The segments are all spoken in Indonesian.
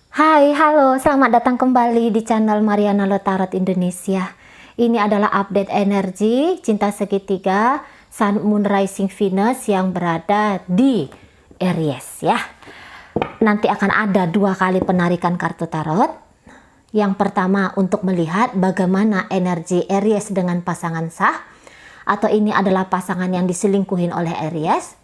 Hai, halo, selamat datang kembali di channel Mariana Lotarot Indonesia. Ini adalah update energi cinta segitiga Sun Moon Rising Venus yang berada di Aries ya. Nanti akan ada 2 kali penarikan kartu tarot. Yang pertama untuk melihat bagaimana energi Aries dengan pasangan sah, atau ini adalah pasangan yang diselingkuhin oleh Aries.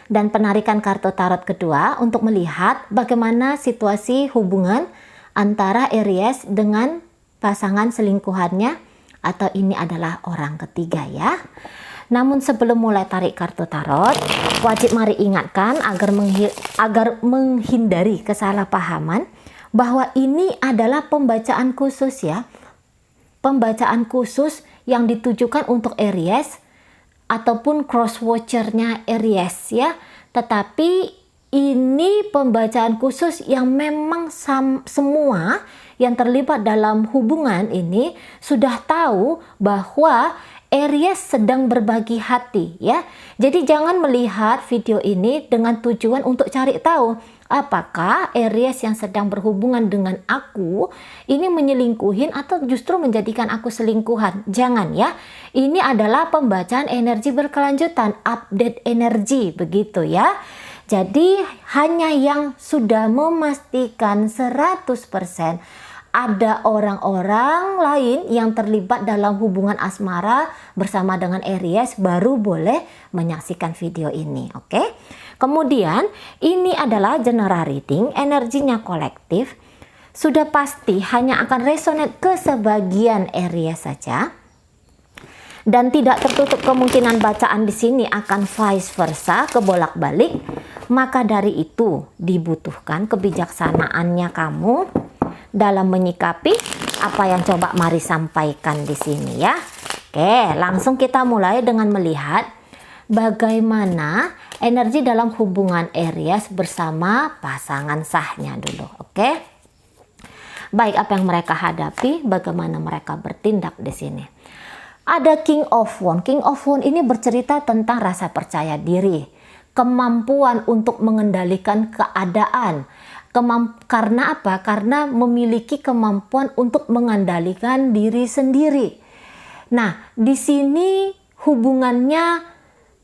Dan penarikan kartu tarot kedua untuk melihat bagaimana situasi hubungan antara Aries dengan pasangan selingkuhannya, atau ini adalah orang ketiga ya. Namun sebelum mulai tarik kartu tarot, wajib mari ingatkan agar menghindari kesalahpahaman bahwa ini adalah pembacaan khusus ya. Pembacaan khusus yang ditujukan untuk Aries ataupun cross watchernya Aries ya, tetapi ini pembacaan khusus yang memang semua yang terlibat dalam hubungan ini sudah tahu bahwa Aries sedang berbagi hati ya. Jadi jangan melihat video ini dengan tujuan untuk cari tahu apakah Aries yang sedang berhubungan dengan aku ini menyelingkuhin atau justru menjadikan aku selingkuhan. Jangan ya. Ini adalah pembacaan energi berkelanjutan, update energi begitu ya. Jadi hanya yang sudah memastikan 100% ada orang-orang lain yang terlibat dalam hubungan asmara bersama dengan Aries baru boleh menyaksikan video ini, oke? Kemudian ini adalah general reading, energinya kolektif. Sudah pasti hanya akan resonate ke sebagian Aries saja. Dan tidak tertutup kemungkinan bacaan di sini akan vice versa, kebolak-balik. Maka dari itu dibutuhkan kebijaksanaannya kamu dalam menyikapi apa yang coba Mari sampaikan di sini ya. Oke, langsung kita mulai dengan melihat bagaimana energi dalam hubungan Aries bersama pasangan sahnya dulu. Oke. Baik, apa yang mereka hadapi, bagaimana mereka bertindak di sini. Ada King of Wands. King of Wands ini bercerita tentang rasa percaya diri, kemampuan untuk mengendalikan keadaan. Karena apa? Karena memiliki kemampuan untuk mengendalikan diri sendiri. Nah, di sini hubungannya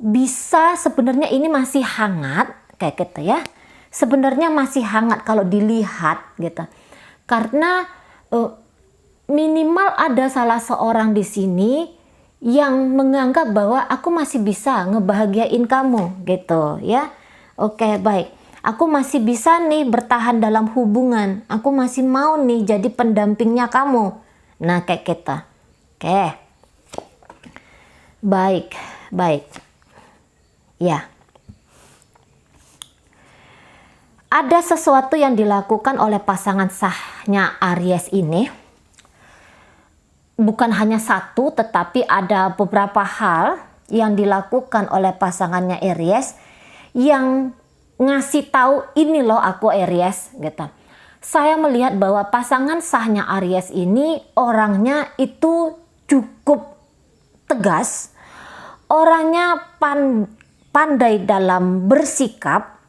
bisa sebenarnya ini masih hangat kayak gitu ya. Sebenarnya masih hangat kalau dilihat gitu. Karena minimal ada salah seorang di sini yang menganggap bahwa aku masih bisa ngebahagiain kamu gitu ya. Oke, baik. Aku masih bisa nih bertahan dalam hubungan. Aku masih mau nih jadi pendampingnya kamu. Nah, kayak kita. Oke. Baik, baik. Ya. Ada sesuatu yang dilakukan oleh pasangan sahnya Aries ini. Bukan hanya satu, tetapi ada beberapa hal yang dilakukan oleh pasangannya Aries yang ngasih tahu ini loh aku Aries gitu. Saya melihat bahwa pasangan sahnya Aries ini orangnya itu cukup tegas, orangnya pandai dalam bersikap.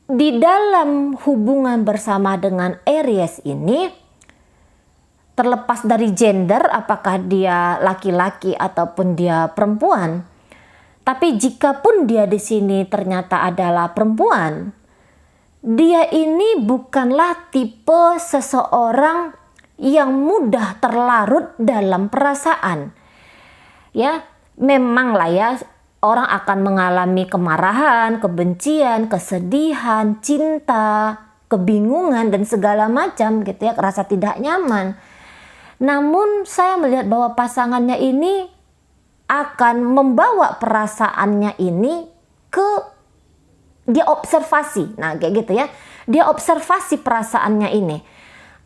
Di dalam hubungan bersama dengan Aries ini, terlepas dari gender, apakah dia laki-laki ataupun dia perempuan, tapi jika pun dia di sini ternyata adalah perempuan, dia ini bukanlah tipe seseorang yang mudah terlarut dalam perasaan. Ya, memanglah ya, orang akan mengalami kemarahan, kebencian, kesedihan, cinta, kebingungan dan segala macam gitu ya, rasa tidak nyaman. Namun saya melihat bahwa pasangannya ini akan membawa perasaannya ini ke dia observasi. Nah, kayak gitu ya. Dia observasi perasaannya ini.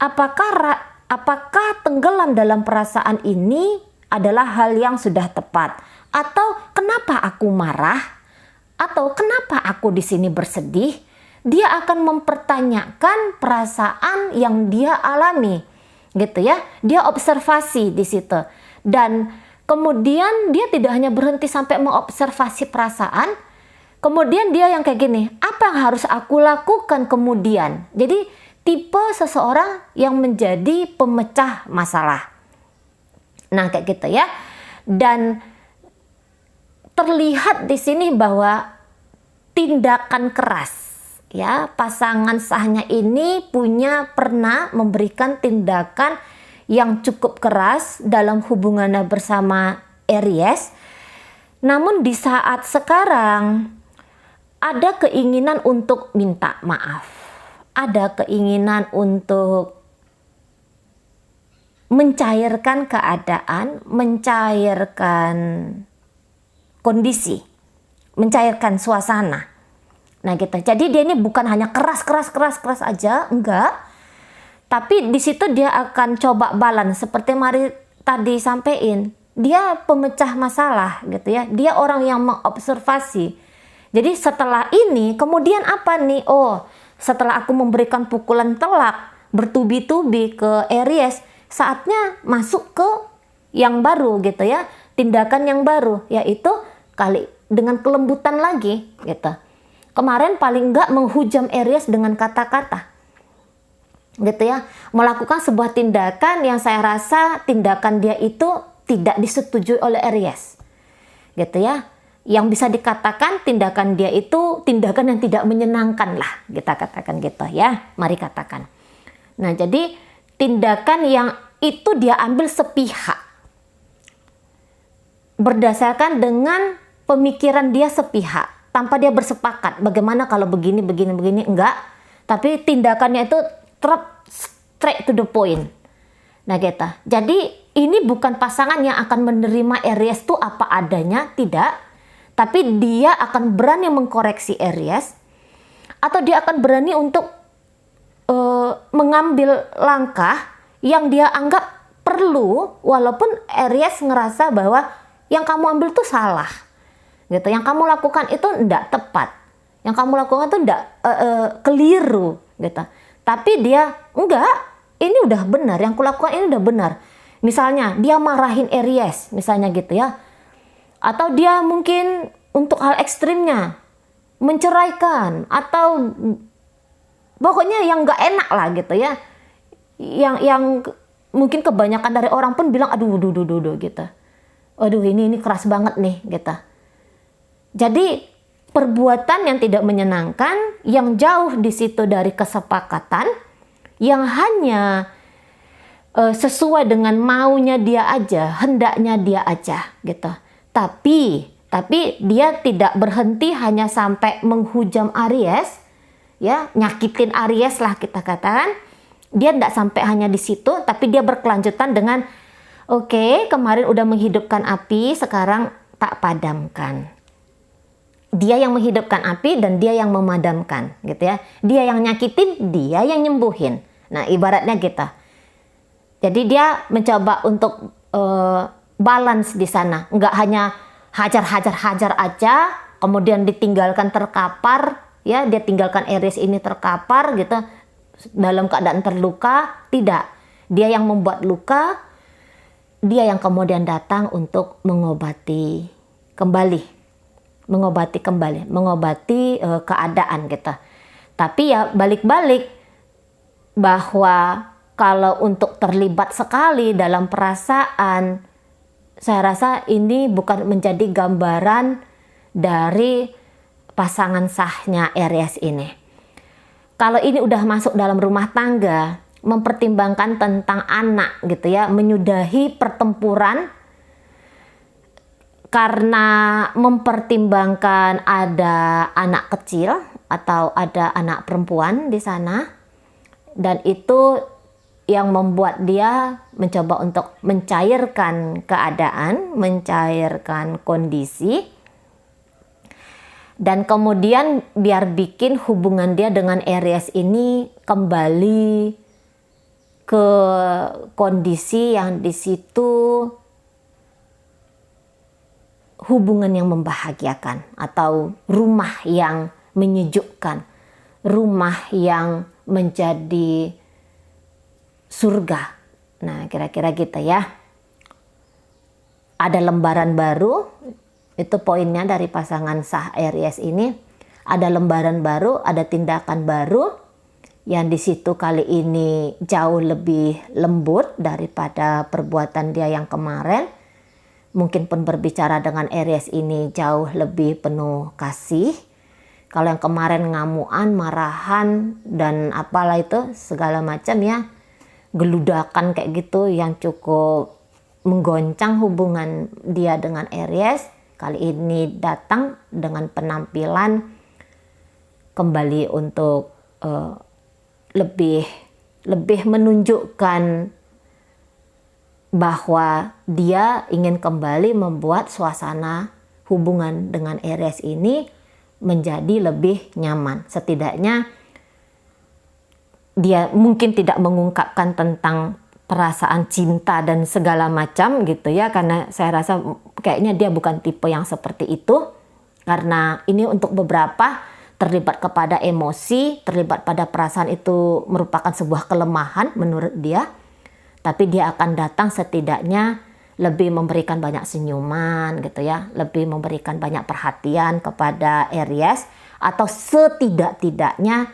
Apakah tenggelam dalam perasaan ini adalah hal yang sudah tepat? Atau kenapa aku marah? Atau kenapa aku di sini bersedih? Dia akan mempertanyakan perasaan yang dia alami. Gitu ya. Dia observasi di situ. Dan kemudian dia tidak hanya berhenti sampai mengobservasi perasaan, kemudian dia yang kayak gini, apa yang harus aku lakukan kemudian? Jadi tipe seseorang yang menjadi pemecah masalah. Nah, kayak gitu ya. Dan terlihat di sini bahwa tindakan keras, ya, pasangan sahnya ini pernah memberikan tindakan yang cukup keras dalam hubungannya bersama Aries. Namun di saat sekarang ada keinginan untuk minta maaf, ada keinginan untuk mencairkan keadaan, mencairkan kondisi, mencairkan suasana. Nah gitu. Jadi dia ini bukan hanya keras aja, enggak. Tapi di situ dia akan coba balance seperti Mari tadi sampein. Dia pemecah masalah gitu ya. Dia orang yang mengobservasi. Jadi setelah ini kemudian apa nih? Oh, setelah aku memberikan pukulan telak bertubi-tubi ke Aries, saatnya masuk ke yang baru gitu ya. Tindakan yang baru, yaitu kali dengan kelembutan lagi gitu. Kemarin paling enggak menghujam Aries dengan kata-kata gitu ya, melakukan sebuah tindakan yang saya rasa tindakan dia itu tidak disetujui oleh Aries gitu ya, yang bisa dikatakan tindakan dia itu tindakan yang tidak menyenangkan lah, kita katakan gitu ya, mari katakan. Nah jadi tindakan yang itu dia ambil sepihak berdasarkan dengan pemikiran dia sepihak, tanpa dia bersepakat bagaimana kalau begini, enggak. Tapi tindakannya itu straight to the point. Nah gitu. Jadi ini bukan pasangan yang akan menerima Aries itu apa adanya, tidak. Tapi dia akan berani mengkoreksi Aries, atau dia akan berani untuk mengambil langkah yang dia anggap perlu, walaupun Aries ngerasa bahwa yang kamu ambil tuh salah gitu, yang kamu lakukan itu enggak tepat, yang kamu lakukan itu enggak keliru gitu. Tapi dia enggak, ini udah benar, yang kulakukan ini udah benar. Misalnya dia marahin Aries misalnya gitu ya, atau dia mungkin untuk hal ekstrimnya menceraikan, atau pokoknya yang enggak enak lah gitu ya, yang mungkin kebanyakan dari orang pun bilang aduh gitu. Aduh ini keras banget nih gitu. Jadi perbuatan yang tidak menyenangkan, yang jauh di situ dari kesepakatan, yang hanya sesuai dengan maunya dia aja, hendaknya dia aja gitu. Tapi dia tidak berhenti hanya sampai menghujam Aries, ya, nyakitin Aries lah kita katakan. Dia tidak sampai hanya di situ, tapi dia berkelanjutan dengan oke, kemarin udah menghidupkan api, sekarang tak padamkan. Dia yang menghidupkan api dan dia yang memadamkan gitu ya. Dia yang nyakitin, dia yang nyembuhin. Nah ibaratnya gitu. Jadi dia mencoba untuk balance di sana. Nggak hanya hajar aja, kemudian ditinggalkan terkapar, ya, dia tinggalkan Aries ini terkapar gitu dalam keadaan terluka. Tidak, dia yang membuat luka, dia yang kemudian datang untuk mengobati keadaan gitu. Tapi ya balik-balik bahwa kalau untuk terlibat sekali dalam perasaan, saya rasa ini bukan menjadi gambaran dari pasangan sahnya Aries ini. Kalau ini udah masuk dalam rumah tangga, mempertimbangkan tentang anak gitu ya, menyudahi pertempuran karena mempertimbangkan ada anak kecil atau ada anak perempuan di sana, dan itu yang membuat dia mencoba untuk mencairkan keadaan, mencairkan kondisi, dan kemudian biar bikin hubungan dia dengan Aries ini kembali ke kondisi yang di situ hubungan yang membahagiakan, atau rumah yang menyejukkan, rumah yang menjadi surga. Nah kira-kira gitu ya. Ada lembaran baru, itu poinnya dari pasangan sah Aries ini. Ada lembaran baru, ada tindakan baru yang di situ kali ini jauh lebih lembut daripada perbuatan dia yang kemarin. Mungkin pun berbicara dengan Aries ini jauh lebih penuh kasih. Kalau yang kemarin ngamuan, marahan, dan apalah itu segala macam ya, geludakan kayak gitu yang cukup menggoncang hubungan dia dengan Aries, kali ini datang dengan penampilan kembali untuk lebih menunjukkan bahwa dia ingin kembali membuat suasana hubungan dengan Aries ini menjadi lebih nyaman. Setidaknya dia mungkin tidak mengungkapkan tentang perasaan cinta dan segala macam gitu ya, karena saya rasa kayaknya dia bukan tipe yang seperti itu, karena ini untuk beberapa terlibat kepada emosi, terlibat pada perasaan itu merupakan sebuah kelemahan menurut dia. Tapi dia akan datang setidaknya lebih memberikan banyak senyuman gitu ya, lebih memberikan banyak perhatian kepada Aries, atau setidak-tidaknya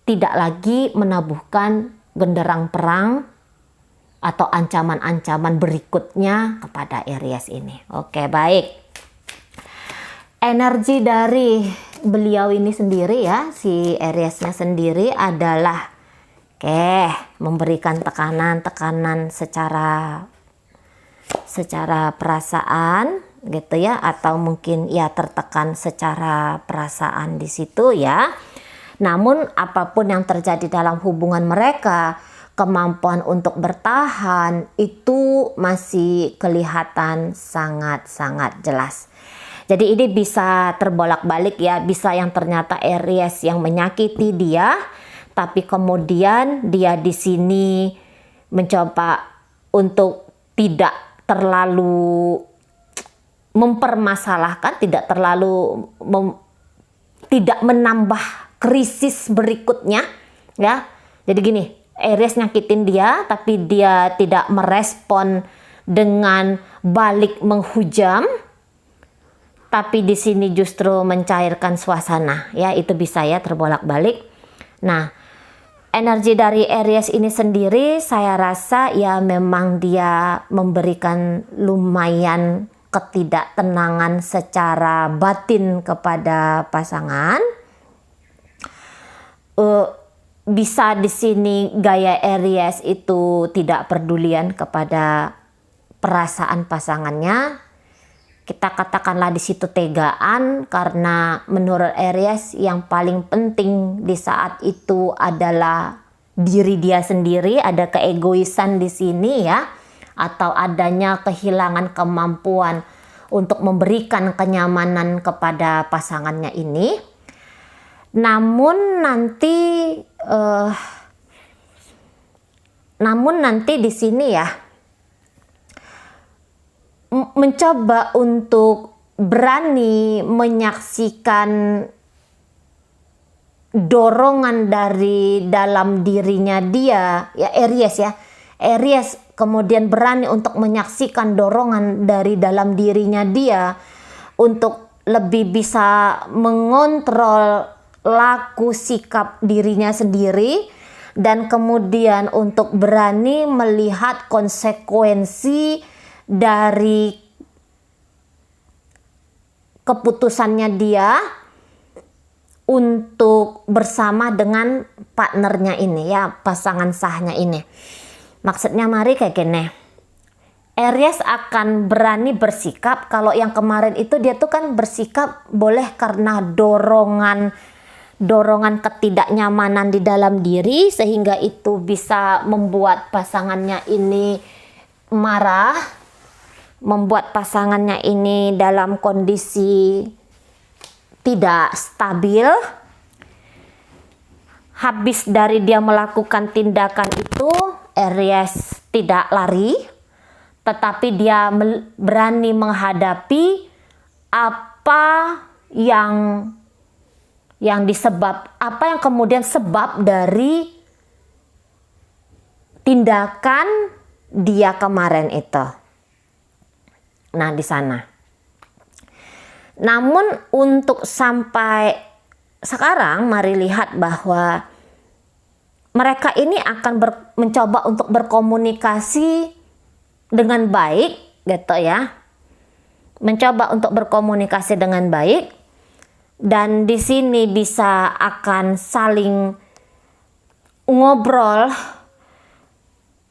tidak lagi menabuhkan genderang perang atau ancaman-ancaman berikutnya kepada Aries ini. Oke, baik. Energi dari beliau ini sendiri ya, si Ariesnya sendiri adalah memberikan tekanan secara perasaan gitu ya, atau mungkin ya tertekan secara perasaan di situ ya. Namun apapun yang terjadi dalam hubungan mereka, kemampuan untuk bertahan itu masih kelihatan sangat-sangat jelas. Jadi ini bisa terbolak-balik ya, bisa yang ternyata Aries yang menyakiti dia, tapi kemudian dia di sini mencoba untuk tidak terlalu mempermasalahkan, tidak menambah krisis berikutnya ya. Jadi gini, Aries nyakitin dia, tapi dia tidak merespon dengan balik menghujam, tapi di sini justru mencairkan suasana ya. Itu bisa ya terbolak-balik. Nah, energi dari Aries ini sendiri saya rasa ya memang dia memberikan lumayan ketidaktenangan secara batin kepada pasangan. Bisa di sini gaya Aries itu tidak pedulian kepada perasaan pasangannya. Kita katakanlah di situ tegaan, karena menurut Aries yang paling penting di saat itu adalah diri dia sendiri, ada keegoisan di sini ya, atau adanya kehilangan kemampuan untuk memberikan kenyamanan kepada pasangannya ini. Namun nanti di sini ya, mencoba untuk berani menyaksikan dorongan dari dalam dirinya dia ya, Aries kemudian berani untuk menyaksikan dorongan dari dalam dirinya dia untuk lebih bisa mengontrol laku sikap dirinya sendiri, dan kemudian untuk berani melihat konsekuensi dari keputusannya dia untuk bersama dengan partnernya ini ya, pasangan sahnya ini. Maksudnya mari kayak gini, Aries akan berani bersikap. Kalau yang kemarin itu dia tuh kan bersikap boleh karena dorongan ketidaknyamanan di dalam diri, sehingga itu bisa membuat pasangannya ini marah, membuat pasangannya ini dalam kondisi tidak stabil. Habis dari dia melakukan tindakan itu, Aries tidak lari, tetapi dia berani menghadapi apa yang kemudian sebab dari tindakan dia kemarin itu. Nah, di sana. Namun untuk sampai sekarang mari lihat bahwa mereka ini akan mencoba untuk berkomunikasi dengan baik gitu ya. Mencoba untuk berkomunikasi dengan baik, dan di sini bisa akan saling ngobrol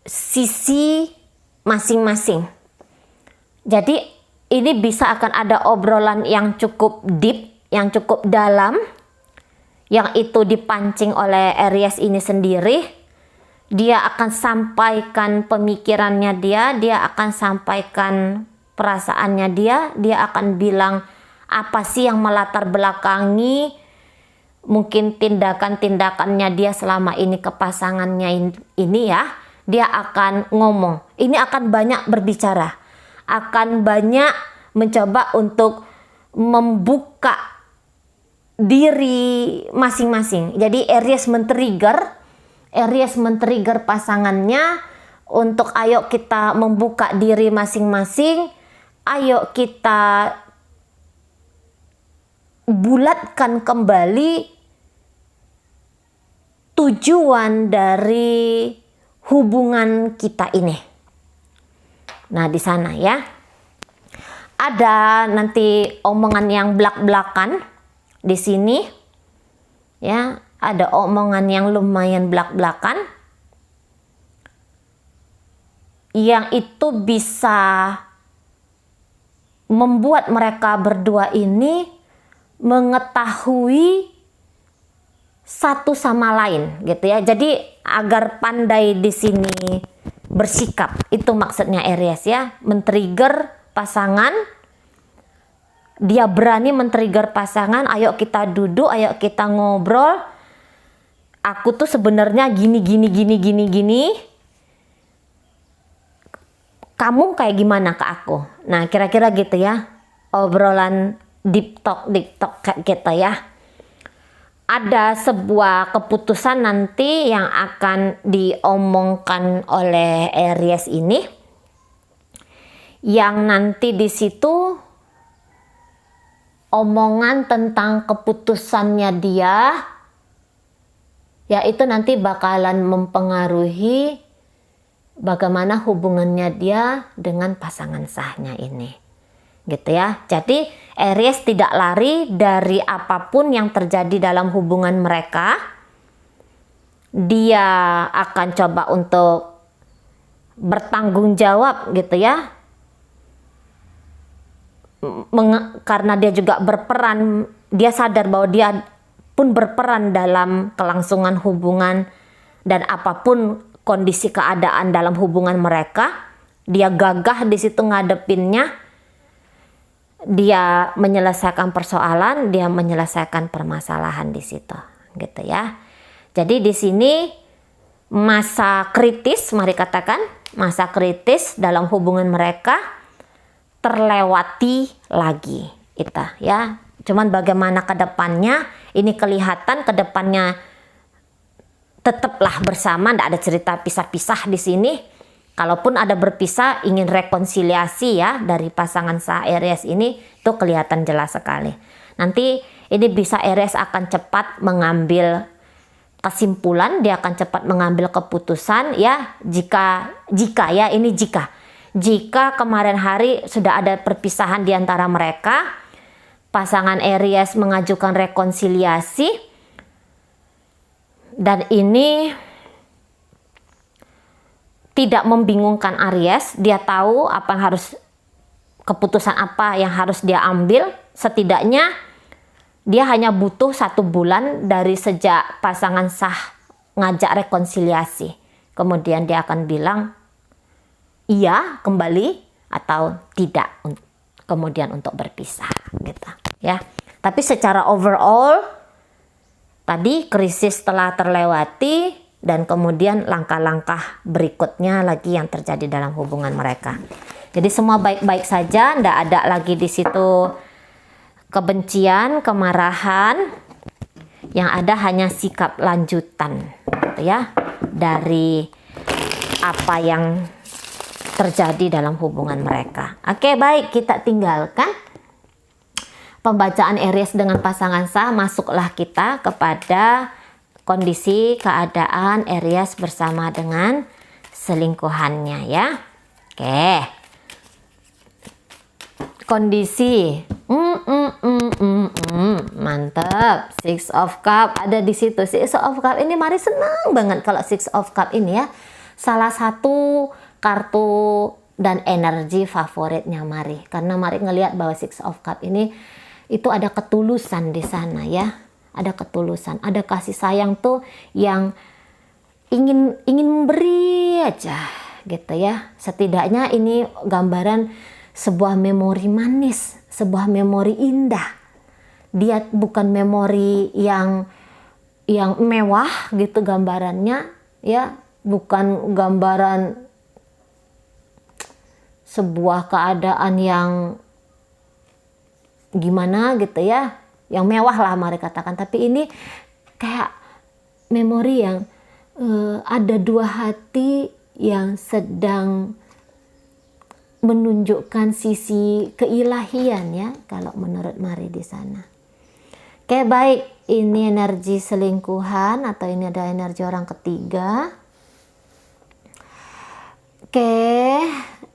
sisi masing-masing. Jadi ini bisa akan ada obrolan yang cukup deep, yang cukup dalam, yang itu dipancing oleh Aries ini sendiri. Dia akan sampaikan pemikirannya dia akan sampaikan perasaannya dia akan bilang apa sih yang melatar belakangi mungkin tindakan-tindakannya dia selama ini ke pasangannya ini ya. Dia akan ngomong, ini akan banyak berbicara, akan banyak mencoba untuk membuka diri masing-masing. Jadi Aries men-trigger pasangannya untuk ayo kita membuka diri masing-masing, ayo kita bulatkan kembali tujuan dari hubungan kita ini. Nah, di sana ya. Ada nanti omongan yang belak-belakan di sini. Ya, ada omongan yang lumayan belak-belakan. Yang itu bisa membuat mereka berdua ini mengetahui satu sama lain gitu ya. Jadi agar pandai di sini bersikap, itu maksudnya Aries ya, men-trigger pasangan. Dia berani men-trigger pasangan, ayo kita duduk, ayo kita ngobrol. Aku tuh sebenarnya gini. Kamu kayak gimana ke aku? Nah, kira-kira gitu ya. Obrolan deep talk kayak gitu ya. Ada sebuah keputusan nanti yang akan diomongkan oleh Aries ini, yang nanti di situ omongan tentang keputusannya dia, ya itu nanti bakalan mempengaruhi bagaimana hubungannya dia dengan pasangan sahnya ini. Gitu ya. Jadi Aries tidak lari dari apapun yang terjadi dalam hubungan mereka. Dia akan coba untuk bertanggung jawab gitu ya. Karena dia juga berperan, dia sadar bahwa dia pun berperan dalam kelangsungan hubungan, dan apapun kondisi keadaan dalam hubungan mereka, dia gagah di situ ngadepinnya. Dia menyelesaikan persoalan, dia menyelesaikan permasalahan di situ, gitu ya. Jadi di sini masa kritis, mari katakan masa kritis dalam hubungan mereka terlewati lagi, itu ya. Cuman bagaimana ke depannya, ini kelihatan ke depannya tetaplah bersama, tidak ada cerita pisah-pisah di sini. Kalaupun ada berpisah, ingin rekonsiliasi ya dari pasangan sah Aries ini, itu kelihatan jelas sekali. Nanti ini bisa Aries akan cepat mengambil kesimpulan, dia akan cepat mengambil keputusan ya. Jika kemarin hari sudah ada perpisahan di antara mereka, pasangan Aries mengajukan rekonsiliasi, dan ini tidak membingungkan Aries. Dia tahu keputusan apa yang harus dia ambil. Setidaknya dia hanya butuh 1 bulan dari sejak pasangan sah ngajak rekonsiliasi. Kemudian dia akan bilang iya kembali atau tidak, kemudian untuk berpisah gitu ya. Tapi secara overall tadi krisis telah terlewati, dan kemudian langkah-langkah berikutnya lagi yang terjadi dalam hubungan mereka. Jadi semua baik-baik saja, tidak ada lagi di situ kebencian, kemarahan. Yang ada hanya sikap lanjutan, gitu ya, dari apa yang terjadi dalam hubungan mereka. Oke, baik, kita tinggalkan pembacaan Aries dengan pasangan sah. Masuklah kita kepada kondisi keadaan Aries bersama dengan selingkuhannya ya. Oke. Kondisi. Mantap. Six of Cup ada di situ. Six of Cup ini Mari senang banget kalau Six of Cup ini ya. Salah satu kartu dan energi favoritnya Mari. Karena Mari ngelihat bahwa Six of Cup ini itu ada ketulusan di sana ya. Ada ketulusan, ada kasih sayang tuh yang ingin memberi aja gitu ya. Setidaknya ini gambaran sebuah memori manis, sebuah memori indah. Dia bukan memori yang mewah gitu gambarannya ya, bukan gambaran sebuah keadaan yang gimana gitu ya, yang mewah lah Mari katakan, tapi ini kayak memori yang ada dua hati yang sedang menunjukkan sisi keilahian ya, kalau menurut Mari di sana. Oke, baik, ini energi selingkuhan atau ini ada energi orang ketiga. Oke,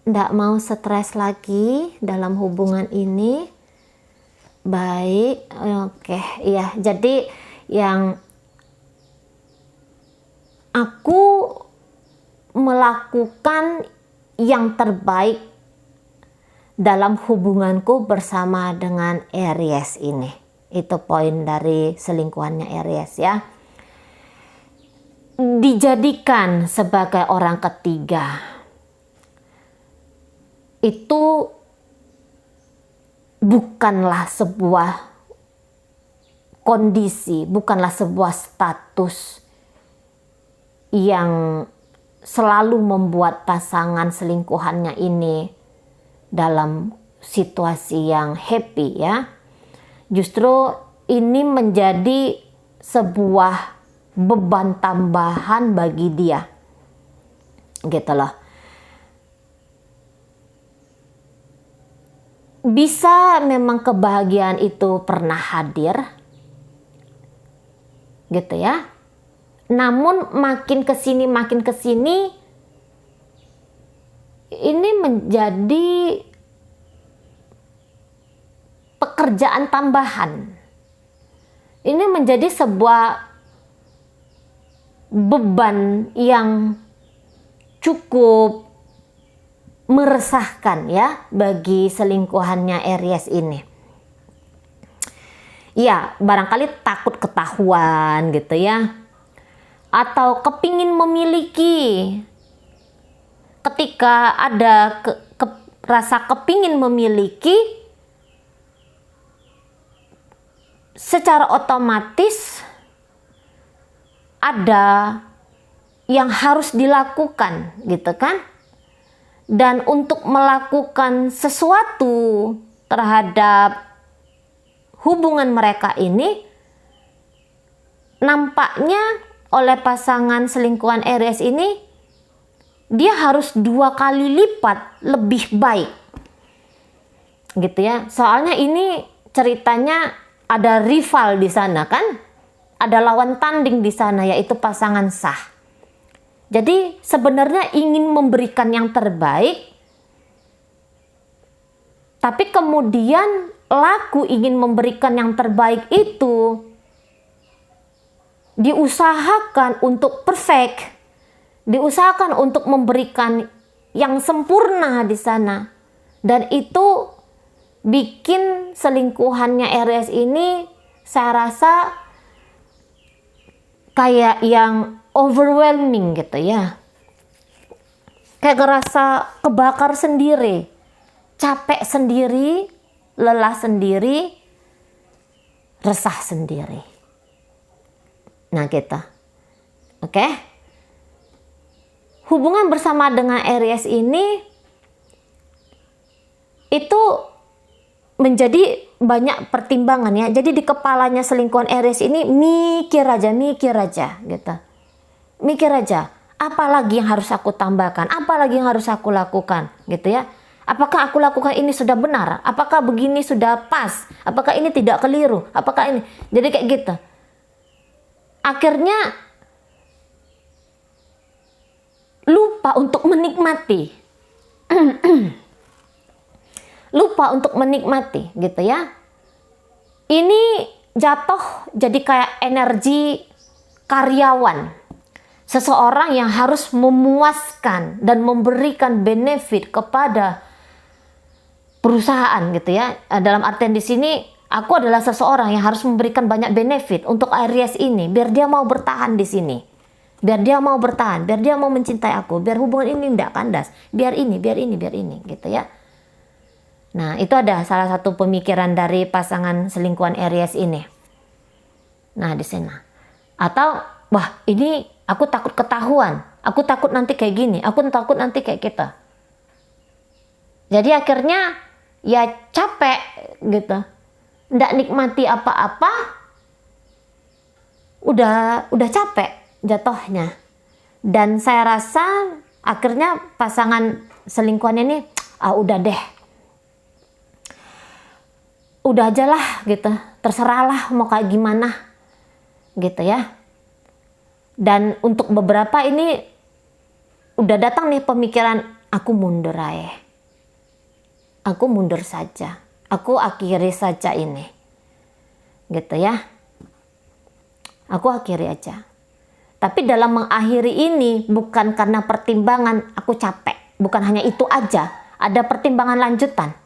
nggak mau stres lagi dalam hubungan ini. Baik, oke, iya. Jadi yang aku melakukan yang terbaik dalam hubunganku bersama dengan Aries ini. Itu poin dari selingkuhannya Aries ya. Dijadikan sebagai orang ketiga. Itu bukanlah sebuah kondisi, bukanlah sebuah status yang selalu membuat pasangan selingkuhannya ini dalam situasi yang happy ya. Justru ini menjadi sebuah beban tambahan bagi dia. Gitu loh. Bisa memang kebahagiaan itu pernah hadir, gitu ya. Namun makin kesini ini menjadi pekerjaan tambahan. Ini menjadi sebuah beban yang cukup meresahkan ya bagi selingkuhannya Aries ini. Ya, barangkali takut ketahuan gitu ya. Atau kepingin memiliki. Ketika ada rasa kepingin memiliki, secara otomatis ada yang harus dilakukan gitu kan. Dan untuk melakukan sesuatu terhadap hubungan mereka ini, nampaknya oleh pasangan selingkuhan Aries ini, dia harus 2 kali lipat lebih baik. Gitu ya. Soalnya ini ceritanya ada rival di sana kan? Ada lawan tanding di sana, yaitu pasangan sah. Jadi sebenarnya ingin memberikan yang terbaik, tapi kemudian laku ingin memberikan yang terbaik itu diusahakan untuk perfect, diusahakan untuk memberikan yang sempurna di sana, dan itu bikin selingkuhannya Aries ini saya rasa kayak yang overwhelming gitu ya. Kayak ngerasa kebakar sendiri, capek sendiri, lelah sendiri, resah sendiri. Nah gitu. Oke. Hubungan bersama dengan Aries ini itu menjadi banyak pertimbangan ya. Jadi di kepalanya selingkuhan Aries ini mikir aja gitu. Mikir aja, apa lagi yang harus aku tambahkan, apa lagi yang harus aku lakukan gitu ya. Apakah aku lakukan ini sudah benar? Apakah begini sudah pas? Apakah ini tidak keliru? Apakah ini? Jadi kayak gitu. akhirnya lupa untuk menikmati. Lupa untuk menikmati gitu ya. Ini jatuh jadi kayak energi karyawan. Seseorang yang harus memuaskan dan memberikan benefit kepada perusahaan gitu ya. Dalam artian di sini aku adalah seseorang yang harus memberikan banyak benefit untuk Aries ini biar dia mau bertahan di sini. Biar dia mau bertahan, biar dia mau mencintai aku, biar hubungan ini tidak kandas, biar ini gitu ya. Nah, itu ada salah satu pemikiran dari pasangan selingkuhan Aries ini. Nah, di sana. Atau, wah, ini aku takut ketahuan, aku takut nanti kayak gini, aku takut nanti kayak gitu. Jadi akhirnya ya capek gitu. Nggak nikmati apa-apa, udah capek jatuhnya. Dan saya rasa akhirnya pasangan selingkuhan ini, udah deh. Udah aja lah gitu, terserahlah mau kayak gimana gitu ya. Dan untuk beberapa ini udah datang nih pemikiran, aku mundur aja, aku mundur saja, aku akhiri saja ini gitu ya, aku akhiri aja. Tapi dalam mengakhiri ini bukan karena pertimbangan aku capek, bukan hanya itu aja, ada pertimbangan lanjutan.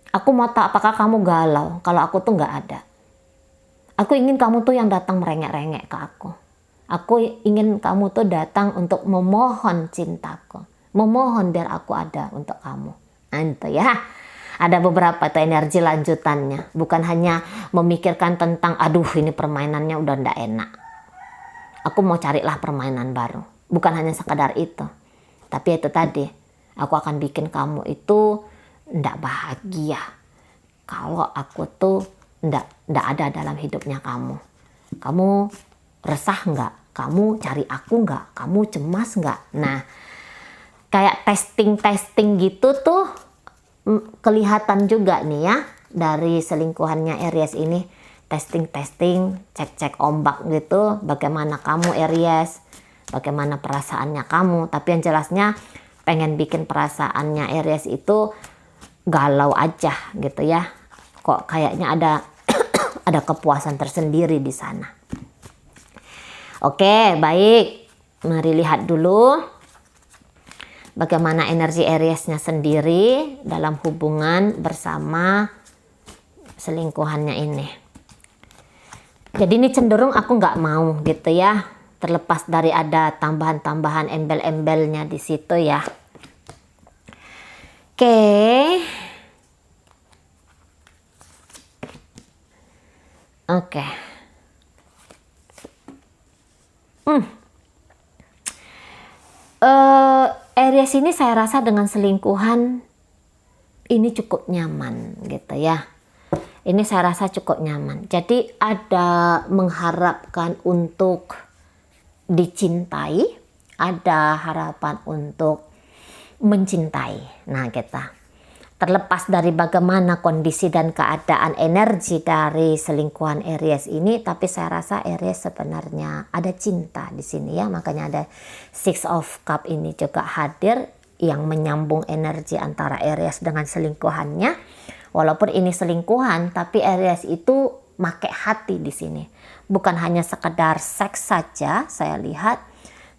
Aku mau tahu apakah kamu galau kalau aku tuh nggak ada. Aku ingin kamu tuh yang datang merengek-rengek ke aku. Aku ingin kamu tuh datang untuk memohon cintaku. Memohon biar aku ada untuk kamu. Nah, itu ya. Ada beberapa tuh energi lanjutannya. Bukan hanya memikirkan tentang, aduh ini permainannya udah ndak enak. Aku mau carilah permainan baru. Bukan hanya sekadar itu. Tapi itu tadi. Aku akan bikin kamu itu ndak bahagia kalau aku tuh ndak ada dalam hidupnya kamu. Kamu resah nggak? Kamu cari aku nggak? Kamu cemas nggak? Nah, kayak testing gitu tuh kelihatan juga nih ya dari selingkuhannya Aries ini. Testing, cek ombak gitu. Bagaimana kamu Aries? Bagaimana perasaannya kamu? Tapi yang jelasnya pengen bikin perasaannya Aries itu galau aja gitu ya. Kok kayaknya ada ada kepuasan tersendiri di sana. Oke, baik. Mari lihat dulu bagaimana energi Ariesnya sendiri dalam hubungan bersama selingkuhannya ini. Jadi ini cenderung aku nggak mau gitu ya. Terlepas dari ada tambahan-tambahan embel-embelnya di situ ya. Oke. Aries ini saya rasa dengan selingkuhan ini cukup nyaman gitu ya. Ini saya rasa cukup nyaman. Jadi ada mengharapkan untuk dicintai, ada harapan untuk mencintai. Nah, kita terlepas dari bagaimana kondisi dan keadaan energi dari selingkuhan Aries ini, tapi saya rasa Aries sebenarnya ada cinta di sini ya. Makanya ada Six of Cup ini juga hadir yang menyambung energi antara Aries dengan selingkuhannya. Walaupun ini selingkuhan, tapi Aries itu make hati di sini. Bukan hanya sekedar seks saja saya lihat,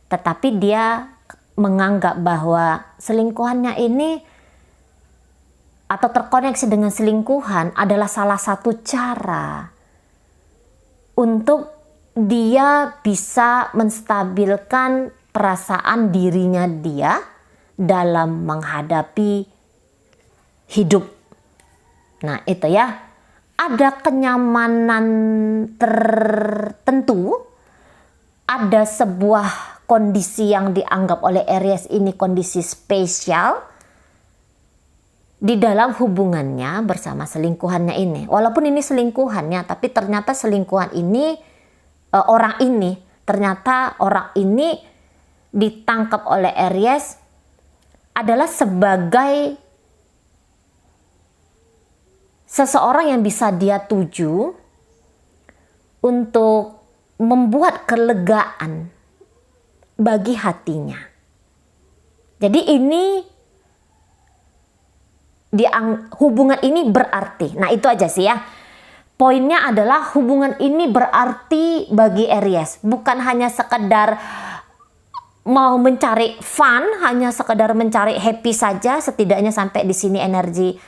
tetapi dia menganggap bahwa selingkuhannya ini atau terkoneksi dengan selingkuhan adalah salah satu cara untuk dia bisa menstabilkan perasaan dirinya dia dalam menghadapi hidup. Nah, itu ya. Ada kenyamanan tertentu, ada sebuah kondisi yang dianggap oleh Aries ini kondisi spesial di dalam hubungannya bersama selingkuhannya ini. Walaupun ini selingkuhannya, tapi ternyata selingkuhan ini, orang ini ditangkap oleh Aries adalah sebagai seseorang yang bisa dia tuju untuk membuat kelegaan bagi hatinya. Jadi ini hubungan ini berarti. Nah itu aja sih ya. Poinnya adalah hubungan ini berarti bagi Aries. Bukan hanya sekedar mau mencari fun, hanya sekedar mencari happy saja. Setidaknya sampai di sini energi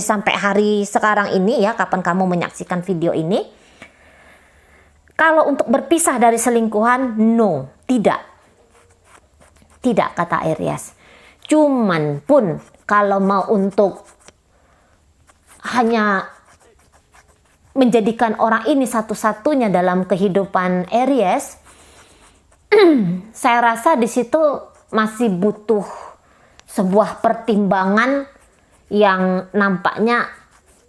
sampai hari sekarang ini ya, kapan kamu menyaksikan video ini. Kalau untuk berpisah dari selingkuhan, no, tidak. Tidak, kata Aries. Cuman pun kalau mau untuk hanya menjadikan orang ini satu-satunya dalam kehidupan Aries, saya rasa di situ masih butuh sebuah pertimbangan yang nampaknya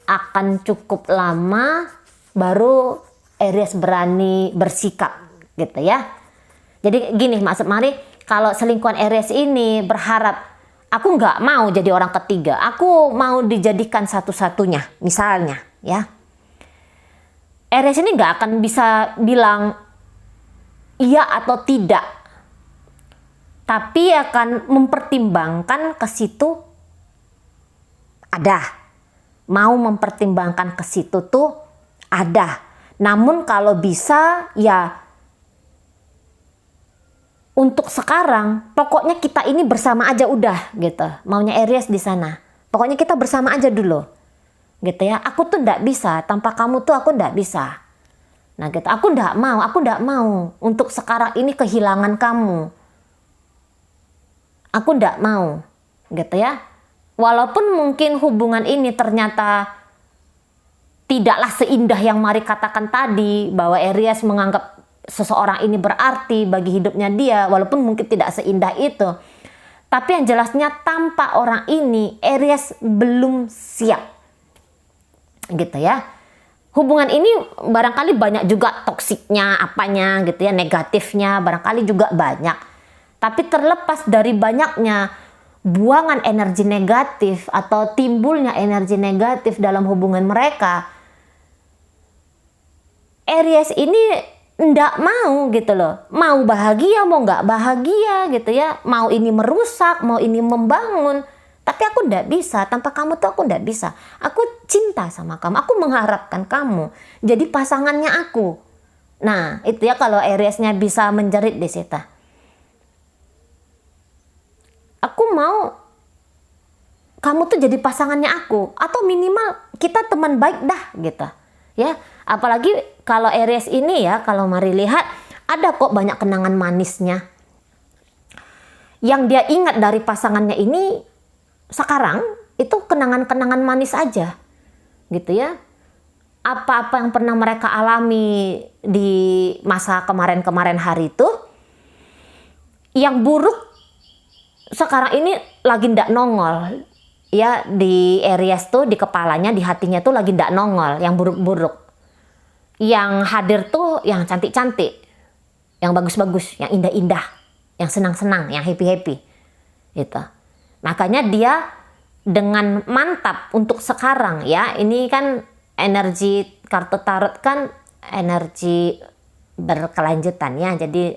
akan cukup lama baru Aries berani bersikap gitu ya. Jadi gini maksud Mari, kalau selingkuhan Aries ini berharap aku nggak mau jadi orang ketiga, aku mau dijadikan satu-satunya misalnya ya. Aries ini nggak akan bisa bilang iya atau tidak, tapi akan mempertimbangkan ke situ ada. Mau mempertimbangkan ke situ tuh ada. Namun kalau bisa ya untuk sekarang pokoknya kita ini bersama aja udah gitu. Maunya Aries di sana. Pokoknya kita bersama aja dulu. Gitu ya. Aku tuh nggak bisa tanpa kamu tuh aku nggak bisa. Nah gitu. Aku nggak mau untuk sekarang ini kehilangan kamu. Aku nggak mau. Gitu ya. Walaupun mungkin hubungan ini ternyata tidaklah seindah yang Mari katakan tadi, bahwa Aries menganggap seseorang ini berarti bagi hidupnya dia, walaupun mungkin tidak seindah itu. Tapi yang jelasnya tanpa orang ini, Aries belum siap. Gitu ya. Hubungan ini barangkali banyak juga toksiknya, apanya gitu ya, negatifnya barangkali juga banyak. Tapi terlepas dari banyaknya buangan energi negatif atau timbulnya energi negatif dalam hubungan mereka, Aries ini ndak mau gitu loh. Mau bahagia, mau nggak bahagia gitu ya. Mau ini merusak, mau ini membangun. Tapi aku ndak bisa. Tanpa kamu tuh aku ndak bisa. Aku cinta sama kamu. Aku mengharapkan kamu jadi pasangannya aku. Nah itu ya kalau Ariesnya bisa menjerit di situ. Aku mau kamu tuh jadi pasangannya aku. Atau minimal kita teman baik dah gitu. Ya, apalagi kalau Aries ini ya, kalau Mari lihat ada kok banyak kenangan manisnya yang dia ingat dari pasangannya ini. Sekarang itu kenangan-kenangan manis aja gitu ya. Apa-apa yang pernah mereka alami di masa kemarin-kemarin hari itu, yang buruk sekarang ini lagi ndak nongol ya, di Aries tuh, di kepalanya, di hatinya tuh lagi ndak nongol yang buruk-buruk. Yang hadir tuh yang cantik-cantik, yang bagus-bagus, yang indah-indah, yang senang-senang, yang happy-happy gitu. Makanya dia dengan mantap untuk sekarang ya, ini kan energi kartu tarot kan energi berkelanjutan ya. Jadi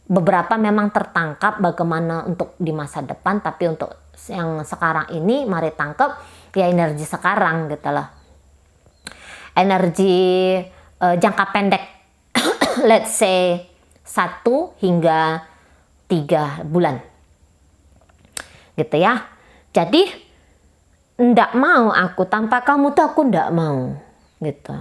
beberapa memang tertangkap bagaimana untuk di masa depan, tapi untuk yang sekarang ini Mari tangkap ya energi sekarang gitu loh. Energi jangka pendek let's say 1 hingga 3 bulan gitu ya. Jadi ndak mau aku tanpa kamu tuh aku ndak mau gitu.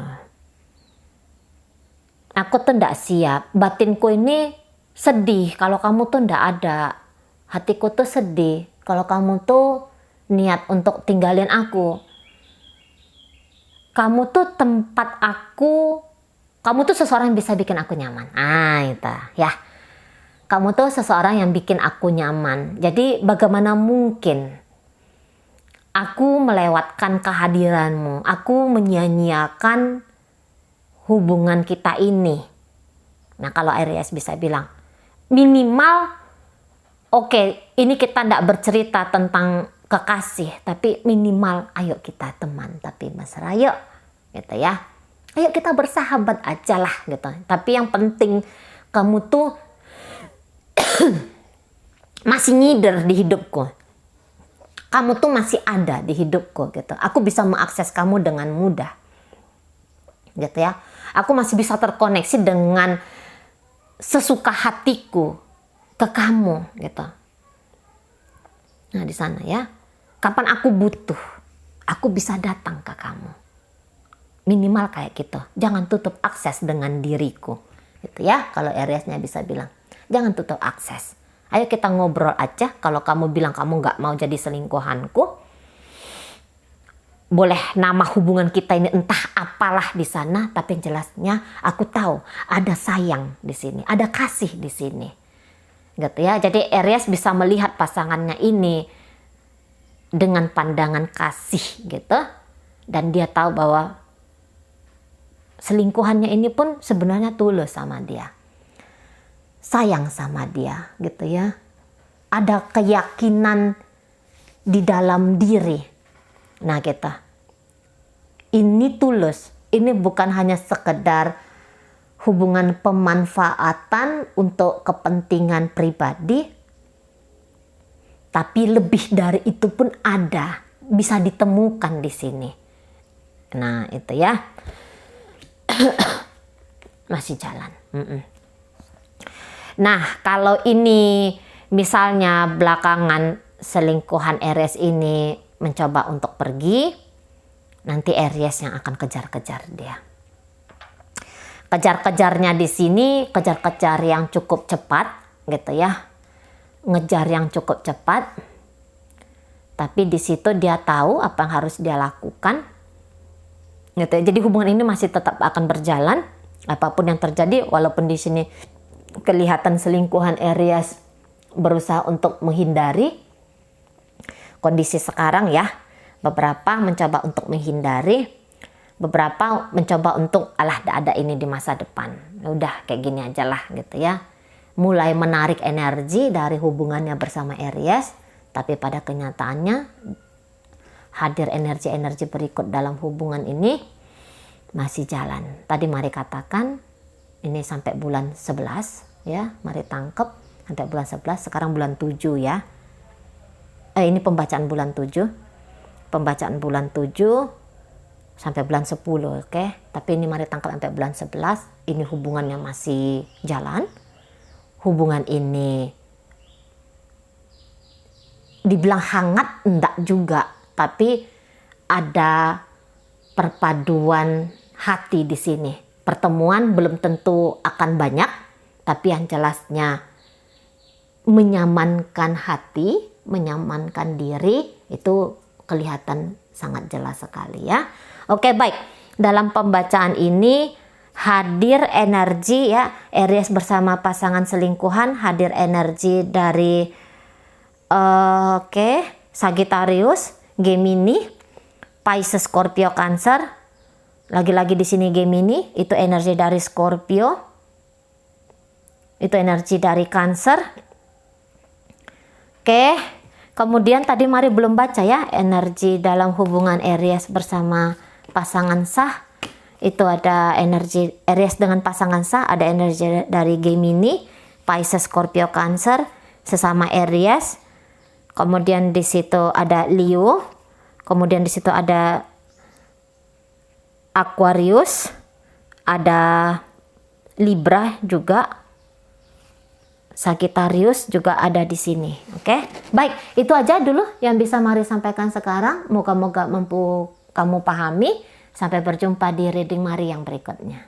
Aku tuh ndak siap, batinku ini sedih kalau kamu tuh ndak ada. Hatiku tuh sedih kalau kamu tuh niat untuk tinggalin aku. Kamu tuh tempat aku, kamu tuh seseorang yang bisa bikin aku nyaman. Ah itu ya. Kamu tuh seseorang yang bikin aku nyaman. Jadi bagaimana mungkin aku melewatkan kehadiranmu, aku menyia-nyiakan hubungan kita ini. Nah kalau Aries bisa bilang, minimal oke, ini kita ndak bercerita tentang kekasih, tapi minimal ayo kita teman, tapi mesra yuk gitu ya. Ayo kita bersahabat aja lah gitu. Tapi yang penting kamu tuh masih ngider di hidupku. Kamu tuh masih ada di hidupku gitu. Aku bisa mengakses kamu dengan mudah. Gitu ya. Aku masih bisa terkoneksi dengan sesuka hatiku ke kamu gitu. Nah, di sana ya. Kapan aku butuh, aku bisa datang ke kamu. Minimal kayak gitu. Jangan tutup akses dengan diriku. Gitu ya. Kalau Aries-nya bisa bilang, jangan tutup akses. Ayo kita ngobrol aja. Kalau kamu bilang kamu nggak mau jadi selingkuhanku, boleh nama hubungan kita ini entah apalah di sana, tapi yang jelasnya aku tahu ada sayang di sini, ada kasih di sini. Gitu ya. Jadi Aries bisa melihat pasangannya ini dengan pandangan kasih gitu, dan dia tahu bahwa selingkuhannya ini pun sebenarnya tulus sama dia, sayang sama dia gitu ya. Ada keyakinan di dalam diri. Nah kita ini tulus, ini bukan hanya sekedar hubungan pemanfaatan untuk kepentingan pribadi, tapi lebih dari itu pun ada, bisa ditemukan di sini. Nah itu ya. Masih jalan. Nah kalau ini misalnya belakangan selingkuhan Aries ini mencoba untuk pergi, nanti Aries yang akan kejar-kejar dia. Kejar-kejarnya di sini, kejar-kejar yang cukup cepat gitu ya. Ngejar yang cukup cepat, tapi di situ dia tahu apa yang harus dia lakukan gitu ya. Jadi hubungan ini masih tetap akan berjalan apapun yang terjadi, walaupun di sini kelihatan selingkuhan Aries berusaha untuk menghindari kondisi sekarang ya. Beberapa mencoba untuk menghindari, beberapa mencoba untuk ada ini di masa depan. Udah kayak gini aja lah gitu ya. Mulai menarik energi dari hubungannya bersama Aries, tapi pada kenyataannya hadir energi-energi berikut dalam hubungan ini masih jalan. Tadi mari katakan ini sampai bulan 11 ya, mari tangkep sampai bulan 11, sekarang bulan 7 ya. Ini pembacaan bulan 7. Pembacaan bulan 7 sampai bulan 10, oke. Tapi ini mari tangkap sampai bulan 11, ini hubungannya masih jalan. Hubungan ini dibilang hangat enggak juga, tapi ada perpaduan hati di sini. Pertemuan belum tentu akan banyak, tapi yang jelasnya menyamankan hati, menyamankan diri, itu kelihatan sangat jelas sekali ya. Oke, baik. Dalam pembacaan ini hadir energi ya, Aries bersama pasangan selingkuhan, hadir energi dari Sagittarius, Gemini, Pisces, Scorpio, Cancer. Lagi-lagi di sini Gemini, itu energi dari Scorpio. Itu energi dari Cancer. Kemudian tadi mari belum baca ya, energi dalam hubungan Aries bersama pasangan sah. Itu ada energi Aries dengan pasangan sah, ada energi dari Gemini, Pisces, Scorpio, Cancer, sesama Aries. Kemudian di situ ada Leo, kemudian di situ ada Aquarius, ada Libra juga, Sagittarius juga ada di sini. Oke, baik, itu aja dulu yang bisa mari sampaikan sekarang. Moga-moga mampu kamu pahami. Sampai berjumpa di reading Mari yang berikutnya.